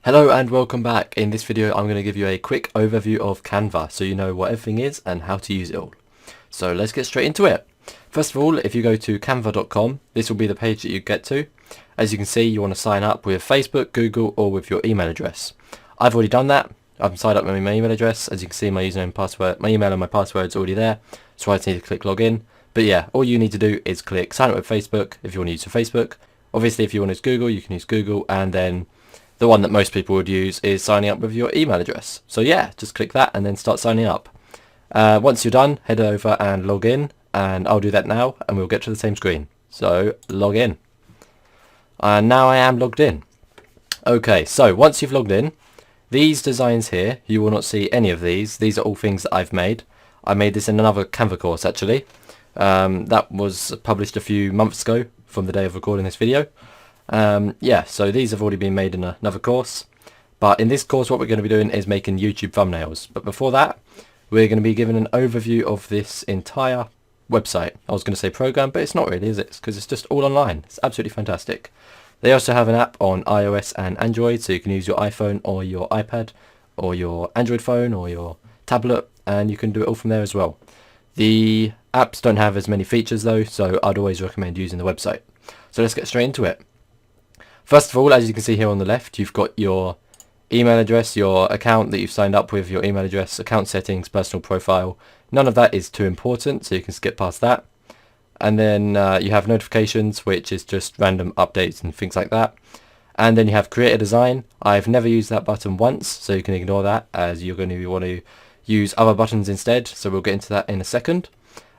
Hello and welcome back. In this video I'm going to give you a quick overview of Canva so you know what everything is and how to use it all. So let's get straight into it. First of all, if you go to canva.com, this will be the page that you get to. As you can see, you want to sign up with Facebook, Google or with your email address. I've already done that. I've signed up with my email address. As you can see, my username and password, my email and my password is already there, so I just need to click login. But yeah, all you need to do is click sign up with Facebook if you want to use your Facebook. Obviously if you want to use Google, you can use Google, and then the one that most people would use is signing up with your email address. So yeah, just click that and then start signing up. Once you're done, head over and log in, and I'll do that now and we'll get to the same screen. So log in. And now I am logged in. Okay, so once you've logged in, these designs here, you will not see any of these. These are all things that I've made. I made this in another Canva course actually. That was published a few months ago from the day of recording this video. Yeah, so these have already been made in another course, but in this course what we're going to be doing is making YouTube thumbnails. But before that, we're going to be given an overview of this entire website. I was going to say program, but it's not really, is it? Because it's just all online. It's absolutely fantastic. They also have an app on iOS and Android, so you can use your iPhone or your iPad or your Android phone or your tablet, and you can do it all from there as well. The apps don't have as many features though, so I'd always recommend using the website. So let's get straight into it. First of all, as you can see here on the left, you've got your email address, your account that you've signed up with, your email address, account settings, personal profile. None of that is too important, so you can skip past that. And then you have notifications, which is just random updates and things like that. And then you have create a design. I've never used that button once, so you can ignore that, as you're going to want to use other buttons instead, so we'll get into that in a second.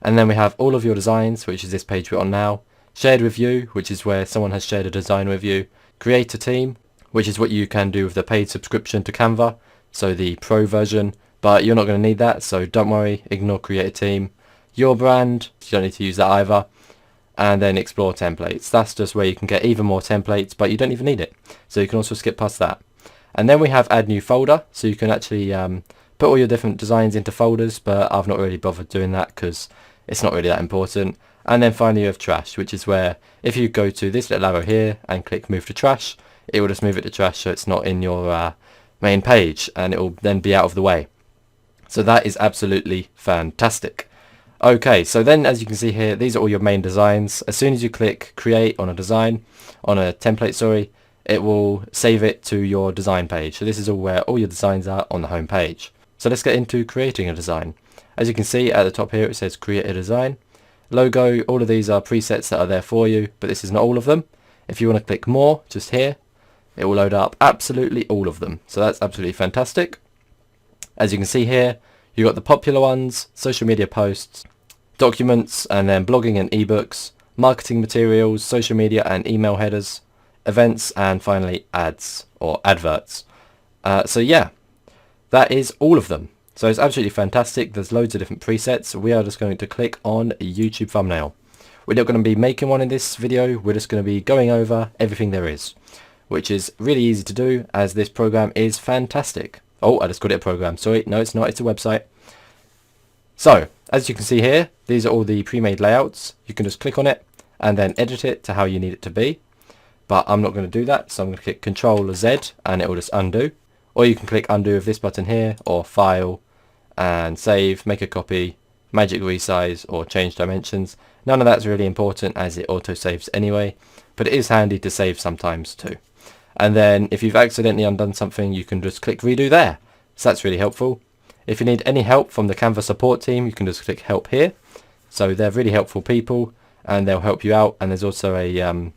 And then we have all of your designs, which is this page we're on now. Shared with you, which is where someone has shared a design with you. Create a team, which is what you can do with the paid subscription to Canva, so the pro version, but you're not going to need that, so don't worry, ignore create a team. Your brand, you don't need to use that either. And then explore templates. That's just where you can get even more templates, but you don't even need it, so you can also skip past that. And then we have add new folder, so you can actually put all your different designs into folders, but I've not really bothered doing that because it's not really that important. And then finally you have trash, which is where if you go to this little arrow here and click move to trash, it will just move it to trash, so it's not in your main page, and it will then be out of the way. So that is absolutely fantastic. Okay, so then as you can see here, these are all your main designs. As soon as you click create on a design, on a template, sorry, it will save it to your design page. So this is all where all your designs are on the home page. So let's get into creating a design. As you can see at the top here, it says create a design. Logo, all of these are presets that are there for you, but this is not all of them. If you want to click more, just here, it will load up absolutely all of them. So that's absolutely fantastic. As you can see here, you've got the popular ones, social media posts, documents, and then blogging and ebooks, marketing materials, social media and email headers, events, and finally ads or adverts. So yeah, that is all of them. So it's absolutely fantastic. There's loads of different presets. We are just going to click on a YouTube thumbnail. We're not going to be making one in this video. We're just going to be going over everything there is, which is really easy to do as this program is fantastic. Oh, I just called it a program. Sorry, no, it's not. It's a website. So as you can see here, these are all the pre-made layouts. You can just click on it and then edit it to how you need it to be. But I'm not going to do that. So I'm going to click Control Z and it will just undo. Or you can click undo with this button here, or file and save, make a copy, magic resize, or change dimensions. None of that's really important as it auto saves anyway, but it is handy to save sometimes too. And then if you've accidentally undone something, you can just click redo there. So that's really helpful. If you need any help from the Canva support team, you can just click help here. So they're really helpful people and they'll help you out. And there's also a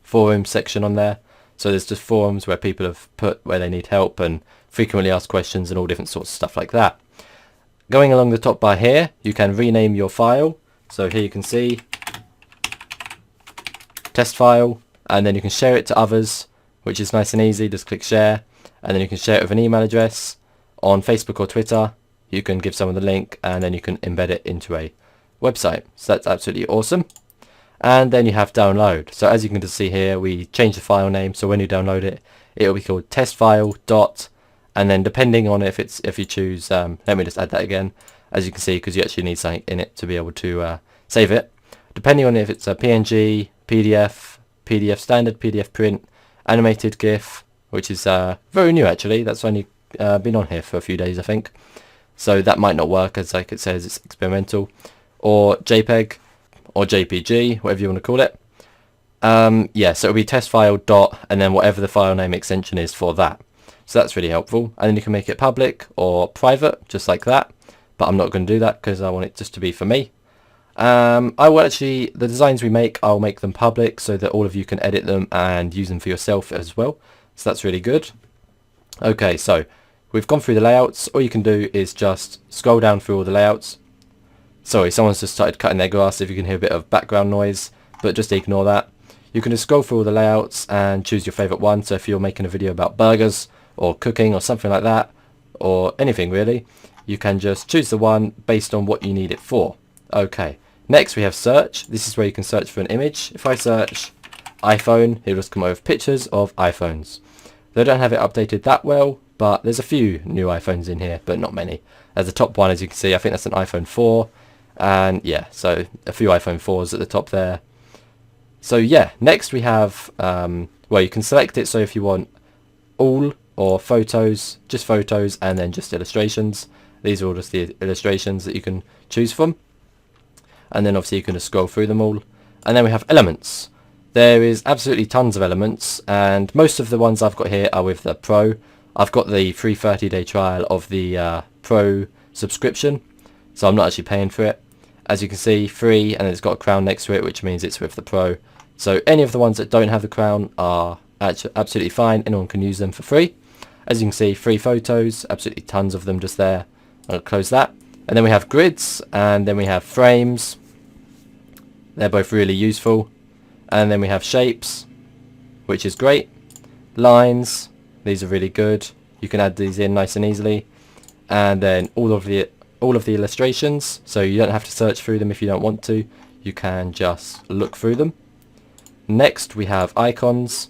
forum section on there. So there's just forums where people have put where they need help and frequently asked questions and all different sorts of stuff like that. Going along the top bar here, you can rename your file. So here you can see test file, and then you can share it to others, which is nice and easy. Just click share, and then you can share it with an email address on Facebook or Twitter. You can give someone the link and then you can embed it into a website. So that's absolutely awesome. And then you have download. So as you can just see here, we change the file name, so when you download it, it will be called test file dot, and then depending on if you choose, let me just add that again, as you can see, because you actually need something in it to be able to save it. Depending on if it's a PNG, PDF, PDF standard, PDF print, animated GIF, which is very new actually. That's only been on here for a few days, I think. So that might not work, as like it says, it's experimental. Or JPEG, or JPG, whatever you want to call it. Yeah, so it'll be test file dot, and then whatever the file name extension is for that. So that's really helpful. And then you can make it public or private, just like that. But I'm not going to do that because I want it just to be for me. I will actually, the designs we make, I'll make them public so that all of you can edit them and use them for yourself as well. So that's really good. Okay, so we've gone through the layouts. All you can do is just scroll down through all the layouts. Sorry, someone's just started cutting their grass, if you can hear a bit of background noise, but just ignore that. You can just scroll through all the layouts and choose your favourite one. So if you're making a video about burgers or cooking or something like that, or anything really, you can just choose the one based on what you need it for. Okay, next we have search. This is where you can search for an image. If I search iPhone, it'll just come over pictures of iPhones. They don't have it updated that well, but there's a few new iPhones in here, but not many. As the top one, as you can see, I think that's an iPhone 4. And yeah, so a few iPhone 4s at the top there. So yeah, next we have, well, you can select it. So if you want all or photos, just photos, and then just illustrations. These are all just the illustrations that you can choose from. And then obviously you can just scroll through them all. And then we have elements. There is absolutely tons of elements, and most of the ones I've got here are with the Pro. I've got the free 30-day trial of the Pro subscription, so I'm not actually paying for it. As you can see, free, and it's got a crown next to it, which means it's with the Pro. So any of the ones that don't have the crown are absolutely fine. Anyone can use them for free. As you can see, free photos, absolutely tons of them just there. I'll close that. And then we have grids, and then we have frames. They're both really useful. And then we have shapes, which is great. Lines, these are really good. You can add these in nice and easily. And then all of the illustrations, so you don't have to search through them if you don't want to. You can just look through them. Next we have icons.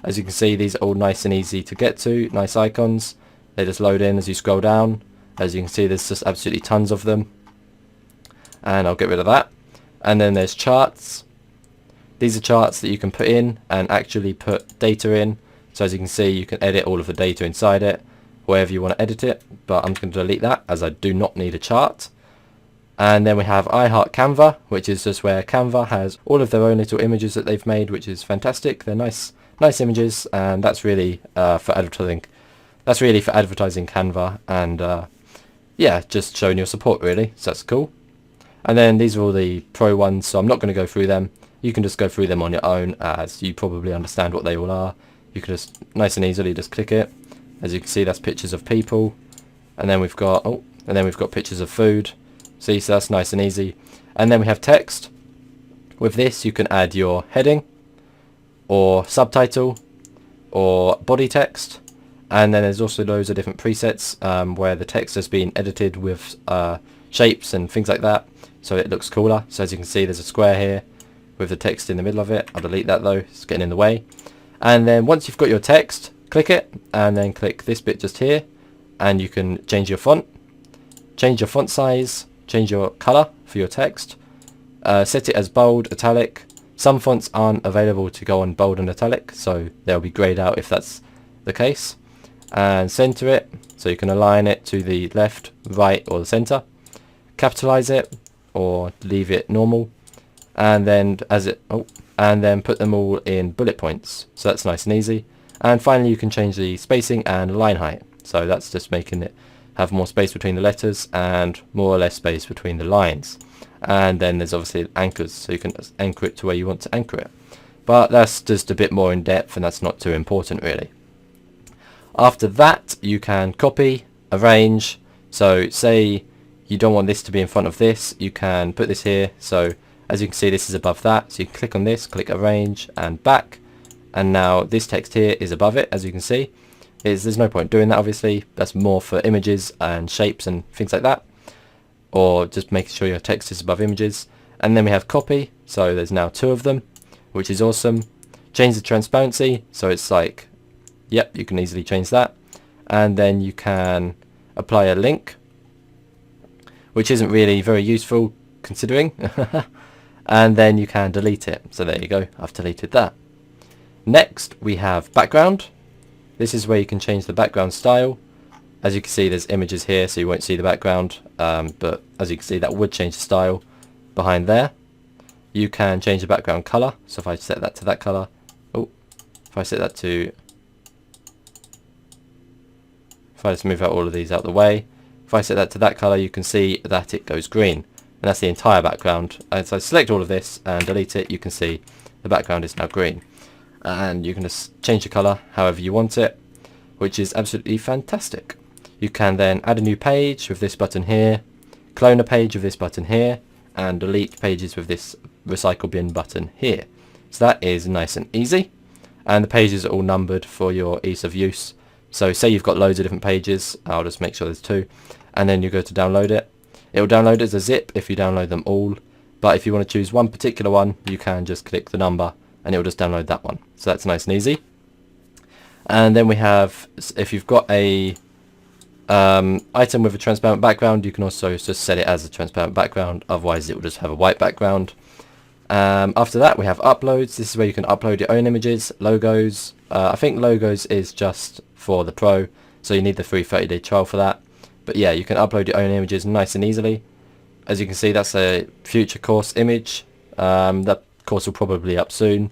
As you can see, these are all nice and easy to get to. Nice icons. They just load in as you scroll down. As you can see, there's just absolutely tons of them. And I'll get rid of that. And then there's charts. These are charts that you can put in and actually put data in. So as you can see, you can edit all of the data inside it, wherever you want to edit it. But I'm going to delete that as I do not need a chart. And then we have I Heart Canva, which is just where Canva has all of their own little images that they've made, which is fantastic. They're nice images, and that's really for advertising. That's really for advertising Canva, and yeah, just showing your support really. So that's cool. And then these are all the Pro ones, so I'm not going to go through them. You can just go through them on your own, as you probably understand what they all are. You can just nice and easily just click it. As you can see, that's pictures of people, and then we've got pictures of food. See, so that's nice and easy. And then we have text. With this, you can add your heading, or subtitle, or body text. And then there's also loads of different presets where the text has been edited with shapes and things like that, so it looks cooler. So as you can see, there's a square here with the text in the middle of it. I'll delete that though, it's getting in the way. And then once you've got your text, click it, and then click this bit just here, and you can change your font, change your font size, change your color for your text, set it as bold, italic. Some fonts aren't available to go on bold and italic, so they'll be grayed out if that's the case. And center it, so you can align it to the left, right, or the center. Capitalize it, or leave it normal, and then and then put them all in bullet points. So that's nice and easy. And finally, you can change the spacing and line height. So that's just making it have more space between the letters and more or less space between the lines. And then there's obviously anchors, so you can anchor it to where you want to anchor it. But that's just a bit more in depth, and that's not too important really. After that, you can copy, arrange. So say you don't want this to be in front of this, you can put this here. So as you can see, this is above that, so you click on this, click arrange and back, and now this text here is above it. As you can see, there's no point doing that, obviously. That's more for images and shapes and things like that, or just making sure your text is above images. And then we have copy, so there's now 2 of them, which is awesome. Change the transparency, so it's like, yep, you can easily change that. And then you can apply a link, which isn't really very useful considering. And then you can delete it. So there you go, I've deleted that. Next we have background. this is where you can change the background style. As you can see, there's images here, so you won't see the background, but as you can see, that would change the style behind there. You can change the background color, so if I set that to that color, if I set that to, if I just move out all of these out of the way, if I set that to that color, you can see that it goes green, and that's the entire background. As I select all of this and delete it, you can see the background is now green, and you can just change the color however you want it, which is absolutely fantastic. You can then add a new page with this button here, clone a page with this button here, and delete pages with this recycle bin button here. So that is nice and easy, and the pages are all numbered for your ease of use. So say you've got loads of different pages, I'll just make sure there's 2, and then you go to download it. It will download as a zip if you download them all, but if you want to choose one particular one, you can just click the number and it will just download that one. So that's nice and easy. And then we have, if you've got a item with a transparent background, you can also just set it as a transparent background, otherwise it will just have a white background. After that we have uploads. This is where you can upload your own images, logos. I think logos is just for the pro, so you need the free 30-day trial for that. But yeah, you can upload your own images nice and easily. As you can see, that's a future course image. That course will probably up soon.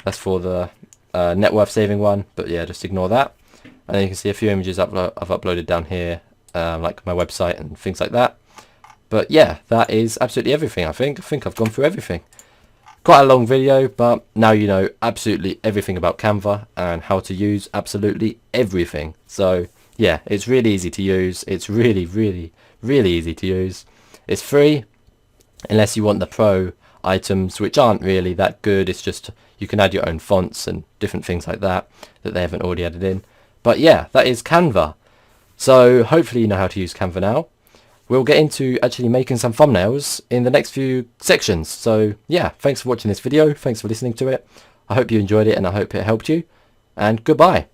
That's for the net worth saving one, but yeah, just ignore that. And then you can see a few images I've uploaded down here, like my website and things like that. But yeah, that is absolutely everything. I think I've gone through everything. Quite a long video, but now you know absolutely everything about Canva and how to use absolutely everything. So yeah, it's really easy to use. It's really easy to use. It's free, unless you want the pro items, which aren't really that good. It's just you can add your own fonts and different things like that they haven't already added in. But yeah, that is Canva. So hopefully you know how to use Canva now. We'll get into actually making some thumbnails in the next few sections. So yeah, thanks for watching this video. Thanks for listening to it. I hope you enjoyed it and I hope it helped you. And goodbye.